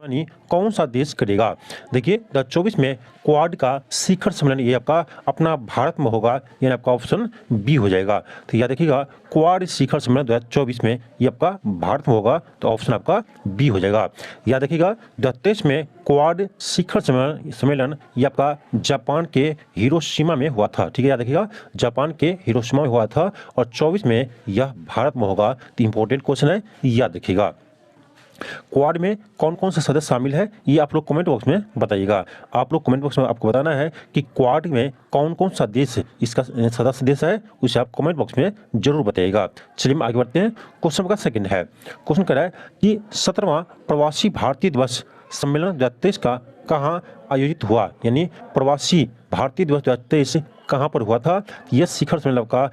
यानी कौन सा देश करेगा। देखिए 2024 में क्वाड का शिखर सम्मेलन ये आपका अपना भारत में होगा, यानी आपका ऑप्शन बी हो जाएगा। तो याद रखिएगा क्वाड शिखर सम्मेलन 2024 में ये आपका भारत में होगा, तो ऑप्शन आपका बी हो जाएगा। याद रखिएगा 2023 में क्वाड शिखर सम्मेलन ये आपका जापान के हिरोशिमा में हुआ था। ठीक है, याद रखिएगा जापान के हिरोशिमा में हुआ था और 24 में यह भारत में होगा। तो इंपॉर्टेंट क्वेश्चन है, याद रखिएगा। क्वाड में कौन कौन से सदस्य शामिल है ये आप लोग कमेंट बॉक्स में बताइएगा। आप लोग कमेंट बॉक्स में आपको बताना है कि क्वाड में कौन कौन सा देश इसका सदस्य देश है, उसे आप कमेंट बॉक्स में जरूर बताइएगा। चलिए हम आगे बढ़ते हैं। क्वेश्चन का सेकंड है, क्वेश्चन कह रहा है कि 17वां प्रवासी भारतीय दिवस सम्मेलन 2023 का कहाँ आयोजित हुआ, यानी प्रवासी भारतीय दिवस 2023 कहाँ पर हुआ था। यह शिखर सम्मेलन का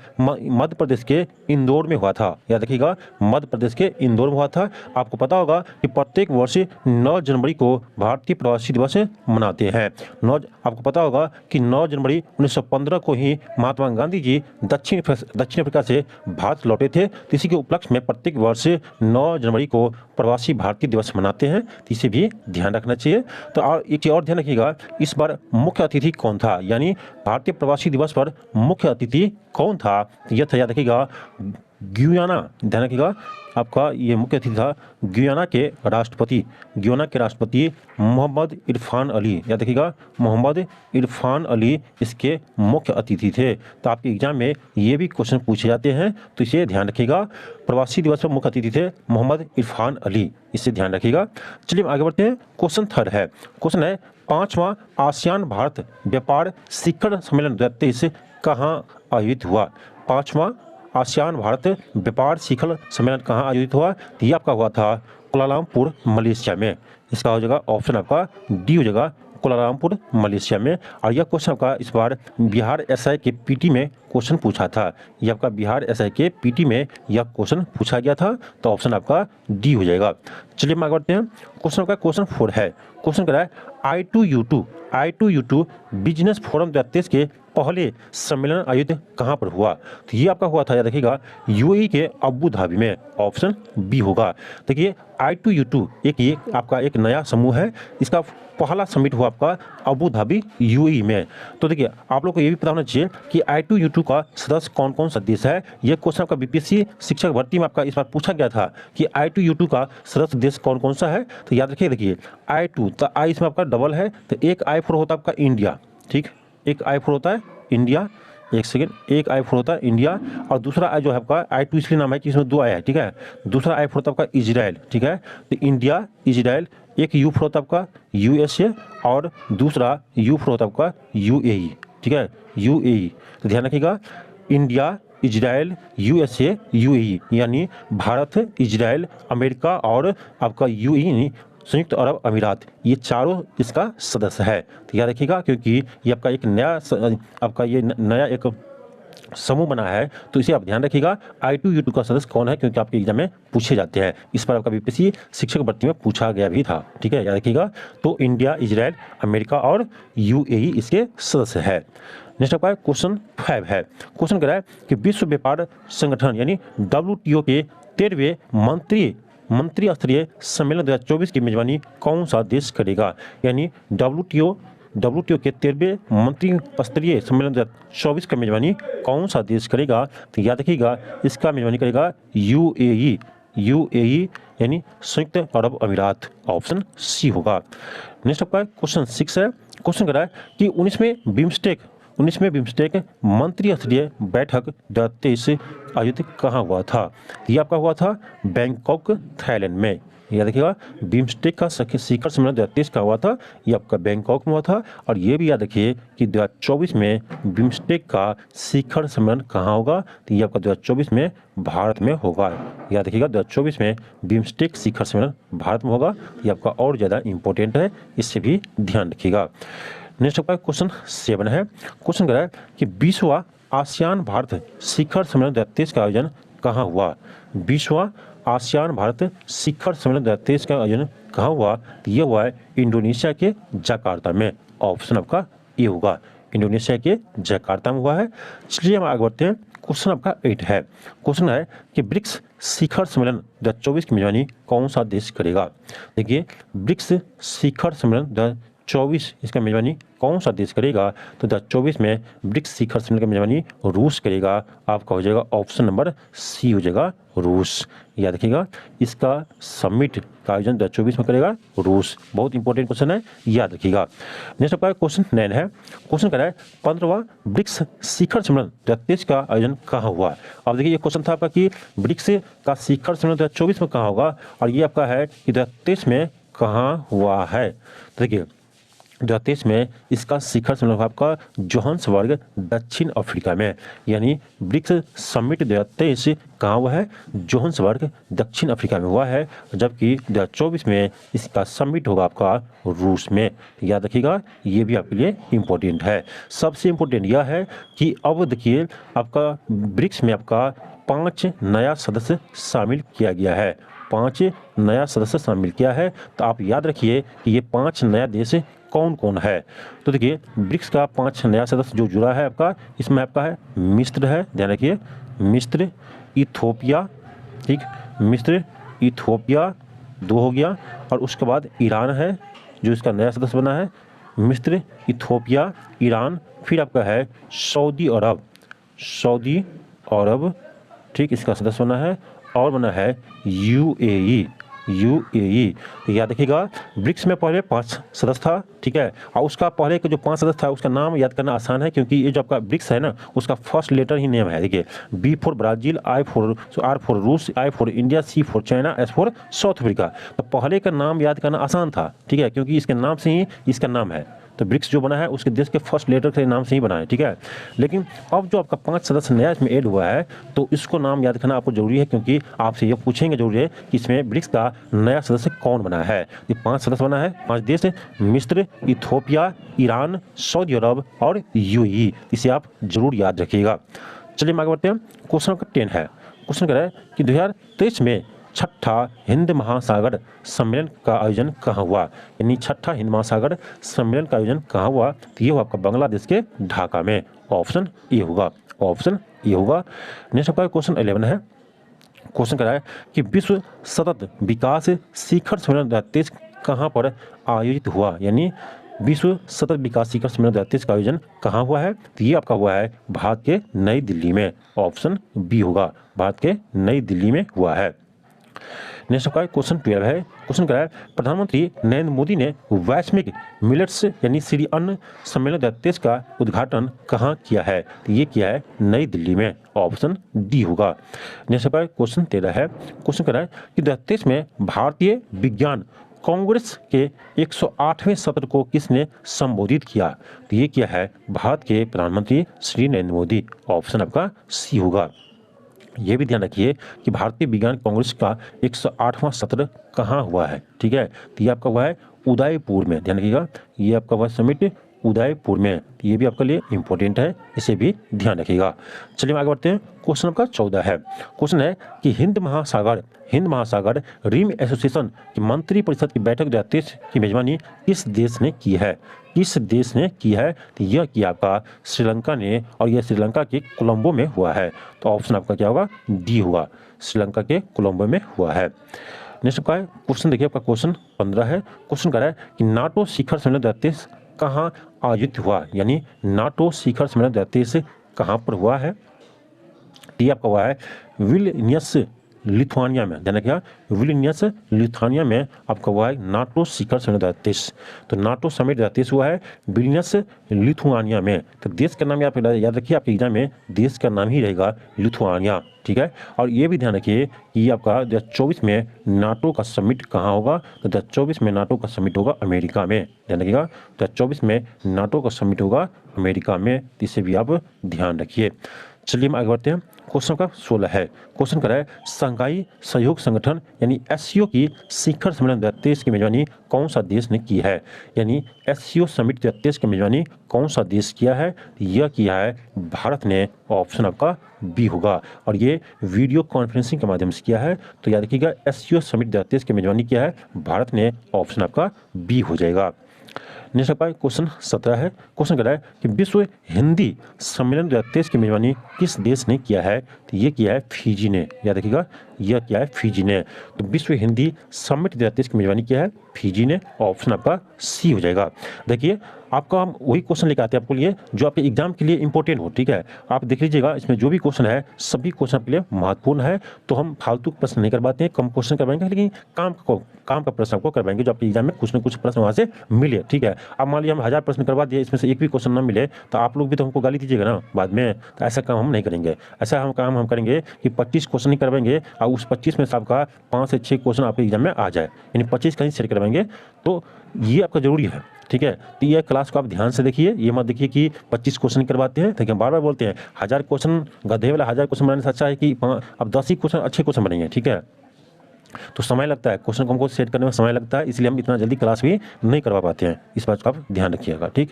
मध्य प्रदेश के इंदौर में हुआ था। याद रखिएगा मध्य प्रदेश के इंदौर में हुआ था। आपको पता होगा कि प्रत्येक वर्ष 9 जनवरी को भारतीय प्रवासी दिवस मनाते हैं। आपको पता होगा कि 9 जनवरी 1915 को ही महात्मा गांधी जी दक्षिण अफ्रीका से भारत लौटे थे। तो इसी के उपलक्ष्य में प्रत्येक वर्ष 9 जनवरी को प्रवासी भारतीय दिवस मनाते हैं। तो इसे भी ध्यान रखना चाहिए। तो और एक चीज और ध्यान रखिएगा, इस बार मुख्य अतिथि कौन था, यानी भारतीय प्रवासी दिवस पर मुख्य अतिथि कौन था। यह था, याद रखिएगा गुयाना। ध्यान रखिएगा आपका ये मुख्य अतिथि था गुयाना के राष्ट्रपति मोहम्मद इरफान अली। याद रखिएगा मोहम्मद इरफान अली इसके मुख्य अतिथि थे। तो आपके एग्जाम में ये भी क्वेश्चन पूछे जाते हैं, तो इसे ध्यान रखिएगा। प्रवासी दिवस पर मुख्य अतिथि थे मोहम्मद इरफान अली, इसे ध्यान रखिएगा। चलिए आगे बढ़ते हैं। क्वेश्चन थर्ड है, क्वेश्चन है 5वां आसियान भारत व्यापार शिखर सम्मेलन 2023 कहाँ आयोजित हुआ। 5वां आसियान भारत व्यापार शिखर सम्मेलन कहाँ आयोजित हुआ। ये आपका हुआ था कुआलालंपुर मलेशिया में। इसका हो जाएगा ऑप्शन आपका डी हो जाएगा, कुआलालंपुर मलेशिया में। और यह क्वेश्चन आपका इस बार बिहार एसआई के पीटी में क्वेश्चन पूछा था। यह आपका बिहार एसआई के पीटी में यह क्वेश्चन पूछा गया था, तो ऑप्शन आपका डी हो जाएगा। चलिए हम आगे बढ़ते हैं। क्वेश्चन का क्वेश्चन 4 है, क्वेश्चन कर रहा है I2U2 बिजनेस फोरम 2023 के पहले सम्मेलन आयोजित कहाँ पर हुआ। तो ये आपका हुआ था, याद रखिएगा यूएई के अबू धाबी में, ऑप्शन बी होगा। देखिए I2U2 ये आपका एक नया समूह है, इसका पहला समिट हुआ आपका अबू धाबी यूएई में। तो देखिए आप लोग को ये भी पता होना चाहिए कि I2U2 का सदस्य कौन कौन सा देश है। ये क्वेश्चन आपका बीपीएससी शिक्षक भर्ती में आपका इस बार पूछा गया था कि I2U2 का सदस्य देश कौन कौन सा है। तो याद रखिए, देखिए I2 तो आई इसमें आपका डबल है, तो एक I फोर होता है आपका इंडिया। ठीक, एक I फोर होता है इंडिया, एक सेकेंड, एक I4 होता है इंडिया और दूसरा I जो है आपका I2 इसलिए नाम है कि इसमें 2 I है। ठीक है, दूसरा I4 होता है आपका इजराइल। ठीक है, तो इंडिया इजराइल। एक U4 होता है आपका USA और दूसरा U4 होता है आपका UAE। ठीक है, UAE। तो ध्यान रखिएगा इंडिया इजराइल USA UAE, यानी भारत इजराइल अमेरिका और आपका UAE संयुक्त अरब अमीरात, ये चारों इसका सदस्य है। तो याद रखिएगा क्योंकि ये आपका एक नया एक समूह बना है, तो इसे आप ध्यान रखिएगा। I2U2 का सदस्य कौन है, क्योंकि आपके एग्जाम में पूछे जाते हैं। इस पर आपका बीपीएससी शिक्षक भर्ती में पूछा गया भी था। ठीक है, याद रखिएगा। तो इंडिया इजराइल अमेरिका और UAE इसके सदस्य है। नेक्स्ट आपका क्वेश्चन 5 है, क्वेश्चन कह रहा है कि विश्व व्यापार संगठन यानी WTO के 13वें मंत्री स्तरीय सम्मेलन 2024 की मेजबानी कौन सा देश करेगा। यानी WTO के 13वें मंत्री स्तरीय सम्मेलन 2024 का मेजबानी कौन सा देश करेगा। तो याद रखिएगा इसका मेजबानी करेगा UAE यानी संयुक्त अरब अमीरात, ऑप्शन सी होगा। नेक्स्ट आपका क्वेश्चन 6 है, क्वेश्चन कर रहा है कि 19वें बिम्स्टेक मंत्री स्तरीय बैठक 2023 आयोजित कहाँ हुआ था। ये आपका हुआ था बैंकॉक थाईलैंड में। याद रखिएगा बिम्स्टेक का शिखर सम्मेलन 2023 का हुआ था, ये आपका बैंकॉक में हुआ था। और ये भी याद रखिए कि 2024 में बिम्स्टेक का शिखर सम्मेलन कहाँ होगा। तो ये आपका 2024 में भारत में होगा। याद रखिएगा 2024 में बिम्स्टेक शिखर सम्मेलन भारत में होगा। ये आपका और ज़्यादा इंपॉर्टेंट है, इससे भी ध्यान रखिएगा। नेक्स्ट आपका क्वेश्चन 7 है, क्वेश्चन कर रहा है कि 20वां आसियान भारत शिखर सम्मेलन 2023 का आयोजन कहाँ हुआ। 20वां आसियान भारत शिखर सम्मेलन 2023 का आयोजन कहाँ हुआ। यह हुआ है इंडोनेशिया के जकार्ता में, ऑप्शन आपका ए होगा, इंडोनेशिया के जकार्ता में हुआ है। चलिए हम आगे बढ़ते हैं। क्वेश्चन आपका 8 है। क्वेश्चन है कि ब्रिक्स शिखर सम्मेलन 2024 की मेजबानी कौन सा देश करेगा। देखिए, ब्रिक्स शिखर सम्मेलन 2024 इसका मेजबानी कौन सा देश करेगा, तो 2024 में ब्रिक्स शिखर सम्मेलन की मेजबानी रूस करेगा। आपका हो जाएगा ऑप्शन नंबर सी हो जाएगा रूस। याद रखिएगा, इसका समिट का आयोजन 2024 में करेगा रूस। बहुत इंपॉर्टेंट क्वेश्चन है, याद रखिएगा। नेक्स्ट आपका क्वेश्चन 9 है। क्वेश्चन कर रहा है 15वां ब्रिक्स शिखर सम्मेलन 2023 का आयोजन कहाँ हुआ। अब देखिए, ये क्वेश्चन था आपका कि ब्रिक्स का शिखर सम्मेलन 2024 में कहाँ होगा, और ये आपका है कि 2023 में कहाँ हुआ है। तो देखिए, 2023 में इसका शिखर सम्मेलन आपका जोहान्सबर्ग दक्षिण अफ्रीका में, यानी ब्रिक्स समिट 2023 कहाँ हुआ है, जोहान्सबर्ग दक्षिण अफ्रीका में हुआ है, जबकि 2024 में इसका समिट होगा आपका रूस में। याद रखिएगा, ये भी आपके लिए इम्पोर्टेंट है। सबसे इम्पोर्टेंट यह है कि अब देखिए, आपका ब्रिक्स में आपका 5 नया सदस्य शामिल किया गया है। 5 नया सदस्य शामिल किया है। तो आप याद रखिए कि ये 5 नया देश कौन कौन है। तो देखिए, ब्रिक्स का 5 नया सदस्य जो जुड़ा है आपका, इसमें आपका है मिस्र है, ध्यान रखिए, मिस्र, इथोपिया, ठीक, मिस्र, इथोपिया 2 हो गया, और उसके बाद ईरान है जो इसका नया सदस्य बना है, मिस्र, इथोपिया, ईरान, फिर आपका है सऊदी अरब, सऊदी अरब, ठीक, इसका सदस्य बना है, और बना है यूएई, यूएई। याद रखिएगा, ब्रिक्स में पहले 5 सदस्य था, ठीक है, और उसका पहले का जो 5 सदस्य था उसका नाम याद करना आसान है, क्योंकि ये जो आपका ब्रिक्स है ना, उसका फर्स्ट लेटर ही नेम है। देखिए, B for Brazil, R for रूस, I for India, C for China, S for South Africa. तो पहले का नाम याद करना आसान था, ठीक है, क्योंकि इसके नाम से ही इसका नाम है। तो ब्रिक्स जो बना है उसके देश के फर्स्ट लेटर के नाम से ही बना है, ठीक है। लेकिन अब जो आपका 5 सदस्य नया इसमें ऐड हुआ है, तो इसको नाम याद रखना आपको जरूरी है, क्योंकि आपसे ये पूछेंगे जरूरी है कि इसमें ब्रिक्स का नया सदस्य कौन बना है। ये 5 सदस्य बना है, 5 देश, मिस्र, इथोपिया, ईरान, सऊदी अरब और यूएई। इसे आप जरूर याद रखिएगा। चलिए हम आगे बढ़ते हैं। क्वेश्चन नंबर 10 है। क्वेश्चन कह रहा है कि 2023 में 6ठा हिंद महासागर सम्मेलन का आयोजन कहाँ हुआ, यानी 6ठा हिंद महासागर सम्मेलन का आयोजन कहाँ हुआ। तो ये हुआ आपका बांग्लादेश के ढाका में। ऑप्शन ए होगा, ऑप्शन ए होगा। नेक्स्ट आपका क्वेश्चन 11 है। क्वेश्चन कह रहा है कि विश्व सतत विकास शिखर सम्मेलन 2023 कहाँ पर आयोजित हुआ, यानी विश्व सतत विकास शिखर सम्मेलन 2023 का आयोजन कहाँ हुआ है। तो ये आपका हुआ है भारत के नई दिल्ली में। ऑप्शन बी होगा, भारत के नई दिल्ली में हुआ है। नेक्स्ट आपका क्वेश्चन 12 है। क्वेश्चन क्या है, प्रधानमंत्री नरेंद्र मोदी ने वैश्विक मिलेट्स यानी श्री अन्न सम्मेलन 2023 का उद्घाटन कहाँ किया है। तो ये किया है नई दिल्ली में। ऑप्शन डी होगा। नेक्स्ट आपका क्वेश्चन 13 है। क्वेश्चन क्या है कि 2023 में भारतीय विज्ञान कांग्रेस के 108वें सत्र को किसने संबोधित किया। तो ये किया है भारत के प्रधानमंत्री श्री नरेंद्र मोदी। ऑप्शन आपका सी होगा। ये भी ध्यान रखिए कि भारतीय विज्ञान कांग्रेस का 108वां सत्र कहाँ हुआ है, ठीक है। तो ये आपका हुआ है उदयपुर में, ध्यान रखिएगा, ये आपका हुआ समिट उदयपुर में। ये भी आपके लिए इंपॉर्टेंट है, इसे भी ध्यान रखिएगा। चलिए आगे बढ़ते हैं। क्वेश्चन आपका 14 है। क्वेश्चन है कि हिंद महासागर रिम एसोसिएशन की मंत्री परिषद की बैठक 2023 की मेजबानी किस देश ने की है, किस देश ने की है। तो यह किया आपका श्रीलंका ने, और यह श्रीलंका के कोलंबो में हुआ है। तो ऑप्शन आपका क्या होगा, डी होगा, श्रीलंका के कोलंबो में हुआ है। नेक्स्ट का क्वेश्चन देखिए, आपका क्वेश्चन 15 है। क्वेश्चन कह रहा है कि नाटो शिखर सम्मेलन 2023 कहाँ आयोजित हुआ, यानी नाटो शिखर सम्मेलन 2023 कहाँ पर हुआ है। ये आपका हुआ है विल्नियस लिथुआनिया में, ध्यान रखिएगा, विल्नियस लिथुआनिया में आपका हुआ है नाटो शिखर सम्मेलन 2023। तो नाटो समिट 2023 हुआ है विल्नियस लिथुआनिया में। तो देश का नाम याद रखिए, आपके एग्जाम में देश का नाम ही रहेगा लिथुआनिया, ठीक है। और ये भी ध्यान रखिए कि ये आपका 2024 में नाटो का समिट कहाँ होगा। तो 2024 में नाटो का समिट होगा अमेरिका में, ध्यान रखिएगा, 2024 में नाटो का समिट होगा अमेरिका में। इसे भी आप ध्यान रखिए। चलिए हम आगे बढ़ते हैं। क्वेश्चन का 16 है। क्वेश्चन कर रहा है शंघाई सहयोग संगठन यानी एससीओ की शिखर सम्मेलन 2023 की मेजबानी कौन सा देश ने की है, यानी एससीओ समिट 2023 की मेजबानी कौन सा देश किया है। यह किया है भारत ने। ऑप्शन आपका बी होगा, और ये वीडियो कॉन्फ्रेंसिंग के माध्यम से किया है। तो याद रखिएगा, एससीओ समिट 2023 की मेजबानी किया है भारत ने। ऑप्शन आपका बी हो जाएगा। नेक्स्ट आपका क्वेश्चन 17 है। क्वेश्चन कह रहा है कि विश्व हिंदी सम्मेलन 2023 की मेजबानी किस देश ने किया है? तो ये किया है फिजी ने। याद रखिएगा, यह किया है फिजी ने। तो विश्व हिंदी समिट 2023 की मेजबानी किया है फिजी ने। ऑप्शन आपका सी हो जाएगा। देखिए आपका हम वही क्वेश्चन लेकर आते हैं आपको लिए जो आपके एग्जाम के लिए इंपॉर्टेंट हो। ठीक है, आप देख लीजिएगा, इसमें जो भी क्वेश्चन है सभी क्वेश्चन आपके लिए महत्वपूर्ण है। तो हम फालतू प्रश्न नहीं करवाते हैं, कम क्वेश्चन करवाएंगे, लेकिन काम का प्रश्न आपको करवाएंगे जो आपके एग्जाम में कुछ न कुछ प्रश्न वहाँ से मिले। ठीक है, अब मान लीजिए हम 1000 प्रश्न करवा दिए, इसमें से एक भी क्वेश्चन ना मिले तो आप लोग भी तो हमको गाली दीजिएगा ना बाद में। तो ऐसा काम हम नहीं करेंगे। ऐसा काम हम करेंगे कि 25 क्वेश्चन ही करवाएंगे और उस 25 में से आपका 5 से 6 क्वेश्चन आपके एग्जाम में आ जाए, यानी 25 कहीं सेट करवाएंगे। तो ये आपका जरूरी है। ठीक है, तो ये क्लास को आप ध्यान से देखिए, ये मत देखिए कि 25 क्वेश्चन करवाते हैं। देखिए बार बार बोलते हैं 1000 क्वेश्चन, गधे वाला 1000 क्वेश्चन बनाने से अच्छा है कि अब 10 ही क्वेश्चन अच्छे क्वेश्चन बनेंगे। ठीक है, तो समय लगता है, क्वेश्चन को हमको सेट करने में समय लगता है, इसलिए हम इतना जल्दी क्लास भी नहीं करवा पाते हैं। इस बात का आप ध्यान रखिएगा। ठीक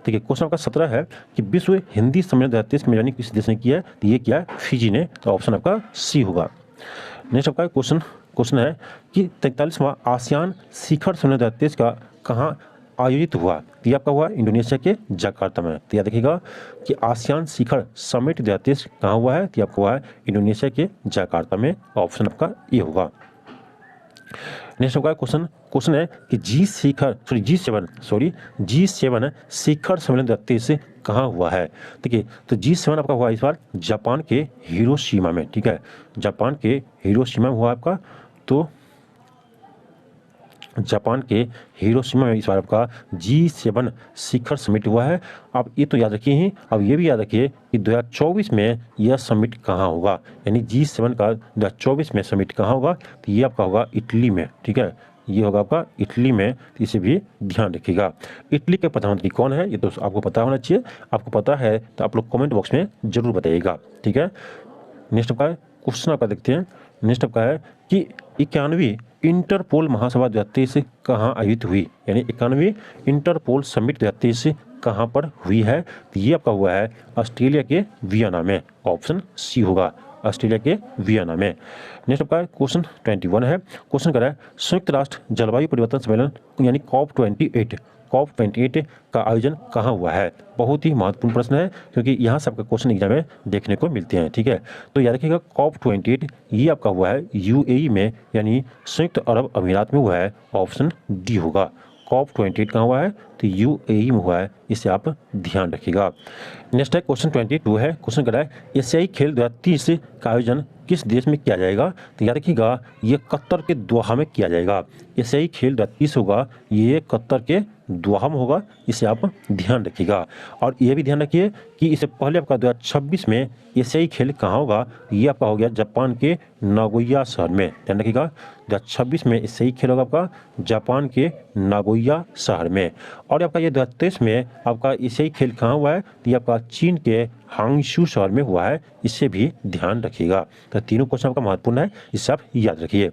है, क्वेश्चन आपका 17 है कि विश्व हिंदी सम्मेलन 2023 की मेजबानी किस देश ने किया है? तो ये किया है फिजी ने। तो ऑप्शन आपका सी होगा। नेक्स्ट आपका क्वेश्चन है कि 43वां आसियान शिखर सम्मेलन 2023 का कहाँ आयोजित हुआ? तो ये आपका हुआ इंडोनेशिया के जकार्ता में। तो याद रखिएगा कि आसियान शिखर समिट 2023 कहाँ हुआ है? तो आपका हुआ है इंडोनेशिया के जकार्ता में। ऑप्शन आपका ये होगा। नेक्स्ट आपका क्वेश्चन है कि G7 शिखर सम्मेलन 2023 कहाँ हुआ है? देखिए, तो G7 आपका हुआ इस बार जापान के हिरोशिमा में। ठीक है, जापान के हिरोशिमा में हुआ आपका। तो जापान के हिरोशिमा में इस बार आपका G7 शिखर समिट हुआ है। आप ये तो याद रखिए ही, अब ये भी याद रखिए कि 2024 में यह समिट कहाँ होगा, यानी G7 का 2024 में समिट कहाँ होगा? तो ये आपका होगा इटली में। ठीक है, ये होगा आपका इटली में। तो इसे भी ध्यान रखिएगा। इटली के प्रधानमंत्री कौन है ये तो आपको पता होना चाहिए। आपको पता है तो आप लोग कमेंट बॉक्स में जरूर बताइएगा। ठीक है, नेक्स्ट आपका क्वेश्चन आपका देखते हैं। नेक्स्ट आपका है कि 91वीं इंटरपोल महासभा 2023 कहाँ आयोजित हुई? यानी 91वीं इंटरपोल समिट 2023 कहाँ पर हुई है? तो ये आपका हुआ है ऑस्ट्रेलिया के वियना में। ऑप्शन सी होगा, ऑस्ट्रेलिया के वियना में। नेक्स्ट आपका क्वेश्चन 21 है। क्वेश्चन कर रहा है संयुक्त राष्ट्र जलवायु परिवर्तन सम्मेलन यानी COP28 का आयोजन कहाँ हुआ है? बहुत ही महत्वपूर्ण प्रश्न है क्योंकि यहाँ से आपका क्वेश्चन एग्जाम में देखने को मिलते हैं। ठीक है, तो याद रखिएगा COP28 ये आपका हुआ है UAE में, यानी संयुक्त अरब अमीरात में हुआ है। ऑप्शन डी होगा। COP28 कहाँ हुआ है? तो UAE में हुआ है, इसे आप ध्यान रखिएगा। नेक्स्ट है क्वेश्चन 22 है। क्वेश्चन कर रहा है एशियाई खेल 2030 का आयोजन किस देश में किया जाएगा? तो याद रखिएगा ये कतर के दोहा में किया जाएगा। एशियाई खेल 2030 होगा, ये कतर के दोहा में होगा, इसे आप ध्यान रखिएगा। और ये भी ध्यान रखिए कि इससे पहले आपका 2026 में एशियाई खेल कहाँ होगा? ये आपका हो गया जापान के नागोया शहर में। ध्यान रखिएगा 2026 में एशियाई खेल होगा आपका जापान के नागोया शहर में। और आपका ये 2023 में आपका एशियाई खेल कहाँ हुआ है? तो ये आपका चीन के हांगशू शहर में हुआ है, इससे भी ध्यान रखिएगा। तो तीनों क्वेश्चन आपका महत्वपूर्ण है, इससे आप याद रखिए।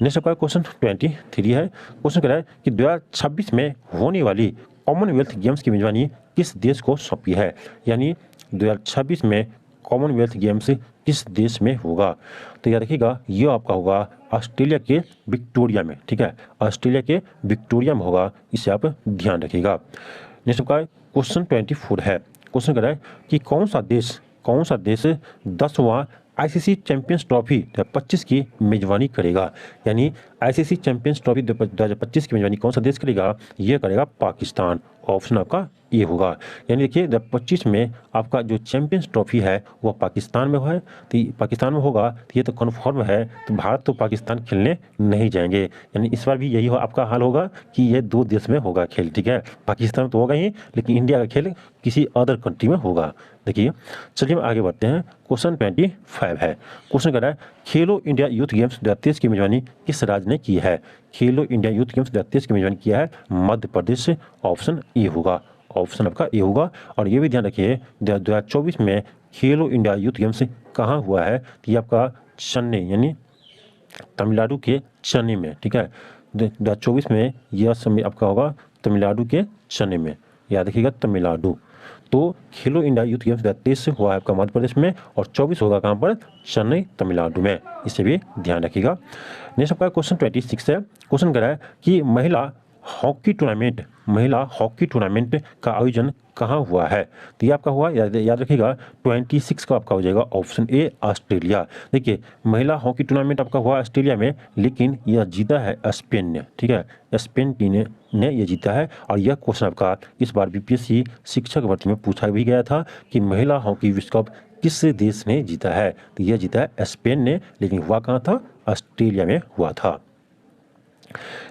नेक्स्ट आपका क्वेश्चन 23 है। क्वेश्चन कह रहा है कि 2026 में होने वाली कॉमनवेल्थ गेम्स की मेजबानी किस देश को सौंपी है? यानी 2026 में कॉमनवेल्थ गेम्स किस देश में होगा? तो याद रखिएगा ये आपका होगा ऑस्ट्रेलिया के विक्टोरिया में। ठीक है, ऑस्ट्रेलिया के विक्टोरिया में होगा, इसे आप ध्यान रखिएगा। नेक्स्ट आपका क्वेश्चन 24 है। क्वेश्चन कर रहा है कि कौन सा देश 10वां ICC चैंपियंस ट्रॉफी 2025 की मेजबानी करेगा? यानी ICC चैंपियंस ट्रॉफी 2025 की मेजबानी कौन सा देश करेगा? ये करेगा पाकिस्तान। ऑप्शन आपका ये होगा। यानी देखिए 2025 में आपका जो चैंपियंस ट्रॉफी है वह पाकिस्तान में है, तो पाकिस्तान में होगा तो ये तो कन्फर्म है। तो भारत तो पाकिस्तान खेलने नहीं जाएंगे, यानी इस बार भी यही आपका हाल होगा कि ये 2 देश में होगा खेल। ठीक है, पाकिस्तान में तो होगा ही, लेकिन इंडिया का खेल किसी अदर कंट्री में होगा। देखिए चलिए हम आगे बढ़ते हैं। क्वेश्चन 25 है। क्वेश्चन कर रहा है खेलो इंडिया यूथ गेम्स 2023 की मेजबानी किस राज्य ने की है? खेलो इंडिया यूथ गेम्स 2023 की मेजबानी किया है मध्य प्रदेश। ऑप्शन ए होगा। ऑप्शन आपका ए होगा। और ये भी ध्यान रखिए 2024 में खेलो इंडिया यूथ गेम्स कहाँ हुआ है? तो ये आपका चेन्नई यानी तमिलनाडु के चेन्नई में। ठीक है, 2024 में यह समय आपका होगा तमिलनाडु के चेन्नई में। याद रखिएगा तमिलनाडु। तो खेलो इंडिया यूथ गेम्स 2023 हुआ है आपका मध्य प्रदेश में और 24 होगा कहाँ पर? चेन्नई तमिलनाडु में, इसे भी ध्यान रखिएगा। नेक्स्ट आपका क्वेश्चन 26 है। क्वेश्चन कर रहा है कि महिला हॉकी टूर्नामेंट, महिला हॉकी टूर्नामेंट का आयोजन कहाँ हुआ है? तो ये आपका हुआ, याद रखिएगा 26 का आपका हो जाएगा ऑप्शन ए ऑस्ट्रेलिया। देखिए महिला हॉकी टूर्नामेंट आपका हुआ ऑस्ट्रेलिया में, लेकिन यह जीता है स्पेन ने, ठीक है, स्पेन टीम ने ये जीता है। और यह क्वेश्चन आपका इस बार बीपीएससी शिक्षक भर्ती में पूछा भी गया था कि महिला हॉकी विश्व कप किस देश ने जीता है? तो यह जीता है स्पेन ने, लेकिन हुआ कहाँ था? ऑस्ट्रेलिया में हुआ था।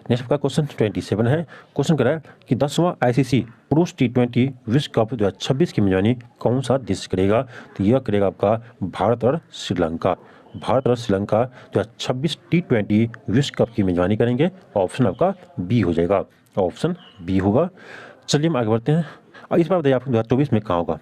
नेक्स्ट आपका क्वेश्चन 27 है। क्वेश्चन कह रहा है कि 10वां आईसीसी पुरुष T20 विश्व कप 2026 की मेजबानी कौन सा देश करेगा? तो यह करेगा आपका भारत और श्रीलंका। भारत और श्रीलंका 2026 T20 विश्व कप की मेजबानी करेंगे। ऑप्शन आपका बी हो जाएगा, ऑप्शन बी होगा। चलिए हम आगे बढ़ते हैं। और इस बार बताइए आपको 2024 में कहाँ होगा?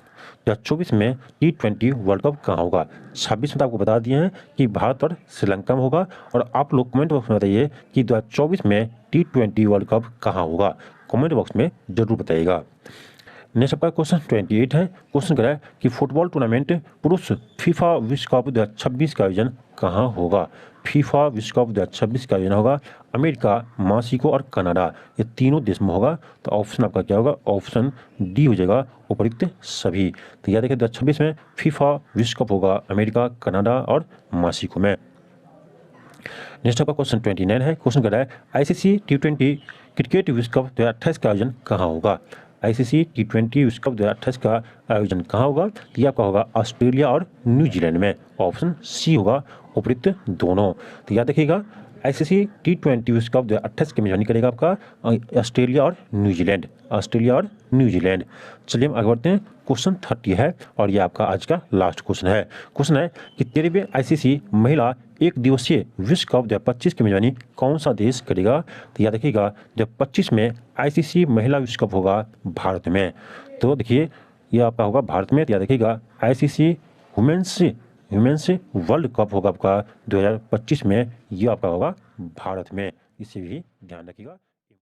2024 में T20 वर्ल्ड कप कहाँ होगा? 26 में तो आपको बता दिए हैं कि भारत और श्रीलंका में होगा। और आप लोग कमेंट बॉक्स में बताइए कि 2024 में T20 वर्ल्ड कप कहाँ होगा, कमेंट बॉक्स में जरूर बताइएगा। नेक्स्ट आपका क्वेश्चन 28 है। क्वेश्चन कह रहा है कि फुटबॉल टूर्नामेंट पुरुष फीफा विश्व कप 2026 का आयोजन कहाँ होगा? फीफा विश्व कप 2026 का आयोजन होगा अमेरिका, मेक्सिको और कनाडा, ये तीनों देश में होगा। तो ऑप्शन आपका क्या होगा? ऑप्शन डी हो जाएगा, उपयुक्त सभी। तो याद रखिए 2026 में फीफा विश्व कप होगा अमेरिका, कनाडा और मेक्सिको में। नेक्स्ट आपका क्वेश्चन 29 है। क्वेश्चन कह रहा है आईसीसी T20 क्रिकेट विश्व कप 2028 का आयोजन कहाँ होगा? आईसीसी T20 विश्व कप 2028 का आयोजन कहाँ होगा? तो ये आपका होगा ऑस्ट्रेलिया और न्यूजीलैंड में। ऑप्शन सी होगा, उपयुक्त दोनों। तो याद रखिएगा आईसीसी T20 विश्व कप 2028 की मेजबानी करेगा आपका ऑस्ट्रेलिया और न्यूजीलैंड, ऑस्ट्रेलिया और न्यूजीलैंड। चलिए हम आगे बढ़ते हैं। क्वेश्चन 30 है और ये आपका आज का लास्ट क्वेश्चन है। क्वेश्चन है कि 13वें आईसीसी महिला एक दिवसीय विश्व कप 2025 की मेजबानी कौन सा देश करेगा? तो याद रखिएगा 2025 में आईसीसी महिला विश्व कप होगा भारत में। तो देखिए ये आपका होगा भारत में। तो याद रखिएगा आईसीसी वुमेन्स वर्ल्ड कप होगा आपका 2025 में, ये आपका होगा भारत में। इसे भी ध्यान रखिएगा।